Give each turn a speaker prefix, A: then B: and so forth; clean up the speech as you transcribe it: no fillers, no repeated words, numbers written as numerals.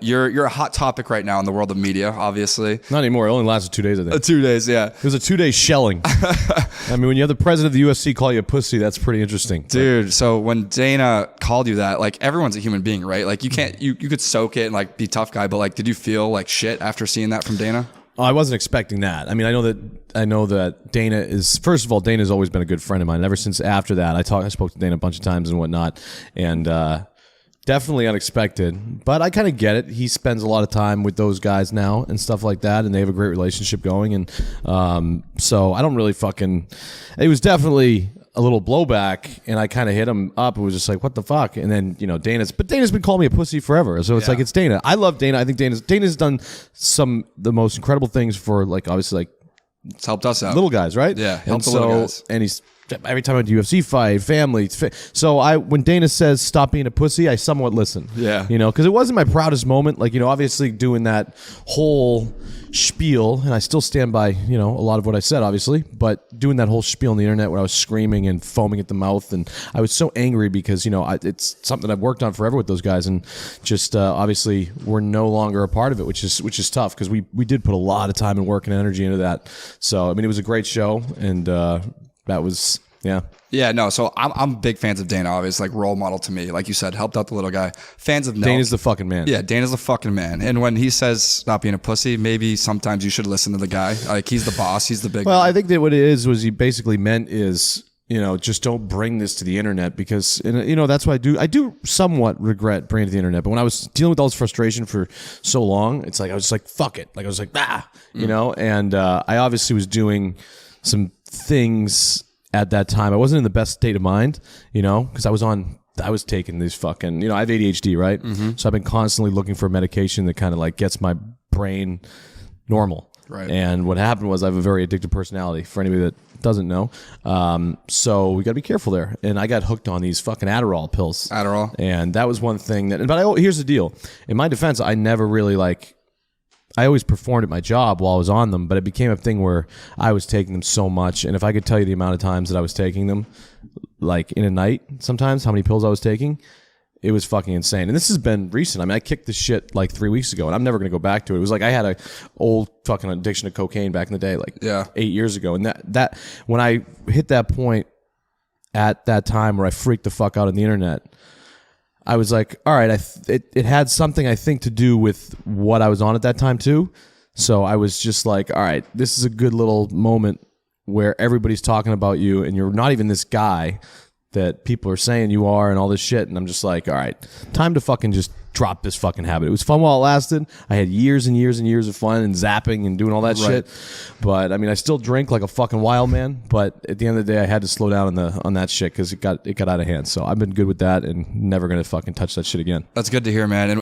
A: You're a hot topic right now in the world of media, obviously.
B: Not anymore. It only lasted 2 days, I think.
A: 2 days, yeah.
B: It was a 2-day shelling. I mean, when you have the president of the UFC call you a pussy, that's pretty interesting.
A: Dude, so when Dana called you that, like, everyone's a human being, right? Like, you can't, you could soak it and, like, be tough guy, but, like, did you feel like shit after seeing that from Dana?
B: Oh, I wasn't expecting that. I mean, I know that Dana is, first of all, Dana's always been a good friend of mine. Ever since after that, I spoke to Dana a bunch of times and whatnot, and definitely unexpected. But I kind of get it. He spends a lot of time with those guys now and stuff like that, and they have a great relationship going. And so I don't really it was definitely a little blowback, and I kind of hit him up. It was just like, what the fuck? And then, Dana's been calling me a pussy forever. So it's like, it's Dana. I love Dana. I think Dana's done the most incredible things for, like, obviously, like,
A: it's helped us out.
B: Little guys, right?
A: Yeah, helped the little guys.
B: And he's every time I do UFC fight, family. So when Dana says stop being a pussy, I somewhat listen.
A: Yeah.
B: Because it wasn't my proudest moment. Like, obviously doing that whole spiel, and I still stand by, a lot of what I said, obviously, but doing that whole spiel on the internet where I was screaming and foaming at the mouth, and I was so angry because, it's something I've worked on forever with those guys, and just obviously we're no longer a part of it, which is tough because we did put a lot of time and work and energy into that. So, I mean, it was a great show, and that was, yeah.
A: Yeah, no, so I'm big fans of Dana, obviously, like, role model to me. Like you said, helped out the little guy. Fans of
B: Dana's the fucking man.
A: Yeah, Dana's the fucking man. And when he says stop being a pussy, maybe sometimes you should listen to the guy. Like, he's the boss. He's the big
B: Well,
A: man.
B: I think that what it is was he basically meant is, just don't bring this to the internet because, that's what I do somewhat regret bringing it to the internet. But when I was dealing with all this frustration for so long, it's like, I was just like, fuck it. Like, I was like, and I obviously was doing some things at that time. I wasn't in the best state of mind, because I was taking these fucking, I have ADHD, right? Mm-hmm. So I've been constantly looking for medication that kind of like gets my brain normal.
A: Right.
B: And what happened was I have a very addictive personality, for anybody that doesn't know. So we got to be careful there. And I got hooked on these fucking Adderall pills.
A: Adderall.
B: And that was one thing here's the deal. In my defense, I never really I always performed at my job while I was on them, but it became a thing where I was taking them so much. And if I could tell you the amount of times that I was taking them, like in a night, sometimes how many pills I was taking, it was fucking insane. And this has been recent. I mean, I kicked this shit like 3 weeks ago, and I'm never going to go back to it. It was like I had a old fucking addiction to cocaine back in the day, like 8 years ago. And that when I hit that point at that time where I freaked the fuck out on the internet, I was like, all right, it had something, I think, to do with what I was on at that time, too. So I was just like, all right, this is a good little moment where everybody's talking about you, and you're not even this guy that people are saying you are and all this shit. And I'm just like, all right, time to fucking just drop this fucking habit. It was fun while it lasted. I had years and years and years of fun and zapping and doing all that shit. But I mean, I still drink like a fucking wild man. But at the end of the day, I had to slow down on that shit because it got out of hand. So I've been good with that and never gonna fucking touch that shit again.
A: That's good to hear, man. And